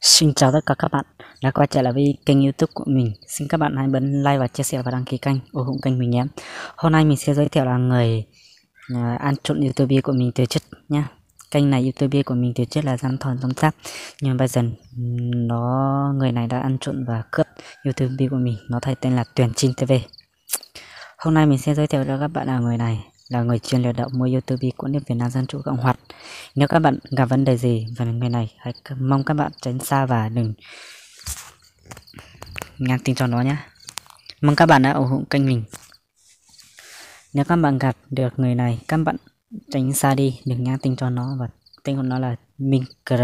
Xin chào tất cả các bạn đã quay trở lại với kênh YouTube của mình. Xin các bạn hãy bấm like và chia sẻ và đăng ký kênh, ủng hộ kênh mình nhé. Hôm nay mình sẽ giới thiệu là người ăn trộm YouTube của mình từ trước nhá. Kênh này YouTube của mình từ trước là Giang Thòn Tông Giáp, nhưng bây giờ người này đã ăn trộm và cướp YouTube của mình, nó thay tên là Tuyền Trinh TV. Hôm nay mình sẽ giới thiệu cho các bạn là người này là người chuyên lừa đảo mua YouTube của nước Việt Nam Dân Chủ Cộng Hòa. Nếu các bạn gặp vấn đề gì về người này, hãy mong các bạn tránh xa và đừng nhắn tin cho nó nhé. Mong các bạn đã ủng hộ kênh mình. Nếu các bạn gặp được người này, các bạn tránh xa đi, đừng nhắn tin cho nó. Và tên của nó là Minh Cr.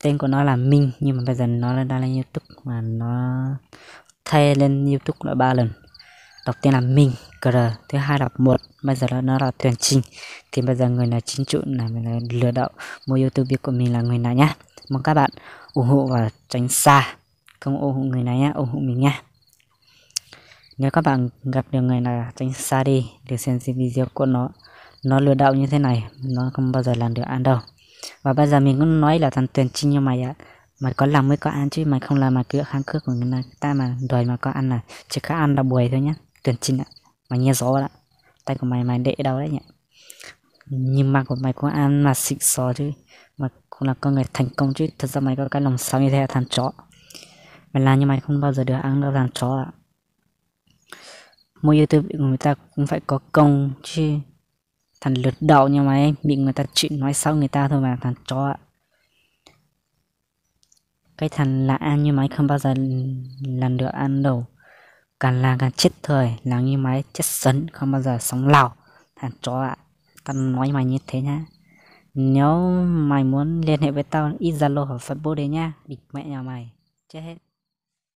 Tên của nó là Minh, nhưng mà bây giờ nó đang lên YouTube và nó thay lên YouTube là 3 lần. Đầu tiên là Minh Cr, thứ hai là một, bây giờ nó là Tuyền Trinh. Thì bây giờ người này chính chủ là lừa đảo mua YouTube của mình là người này nhá. Mong các bạn ủng hộ và tránh xa, không ủng hộ người này nhá, ủng hộ mình nhá. Nếu các bạn gặp được người nào tránh xa đi, để xem video của nó lừa đảo như thế này, nó không bao giờ làm được ăn đâu. Và bây giờ mình cũng nói là thằng Tuyền Trinh, nhưng mày mày có làm mới có ăn chứ, mày không làm mà cứ kháng cước của người ta mà đòi mà có ăn là chỉ có ăn là buổi thôi nhá. Tuyền Trinh ạ, mày nghe rõ đó, tay của mày để đâu đấy nhỉ. Nhưng mà của mày có ăn mà xịn xò chứ, mà cũng là con người thành công chứ. Thật ra mày có cái lòng sao như thế là thằng chó. Mày làm như mày không bao giờ được ăn đâu thằng chó ạ. Mua YouTube người ta cũng phải có công chứ. Thằng lượt đậu như mày bị người ta chuyện nói xấu người ta thôi mà thằng chó ạ. Cái thằng là ăn như mày không bao giờ làm được ăn đâu. Càng làm càng chết thôi, làm như mày chết sấn, không bao giờ sống lào thằng chó ạ. Tao nói mày như thế nhá. Nếu mày muốn liên hệ với tao, ít Zalo hoặc Facebook đấy nhá. Địt mẹ nhà mày chết hết.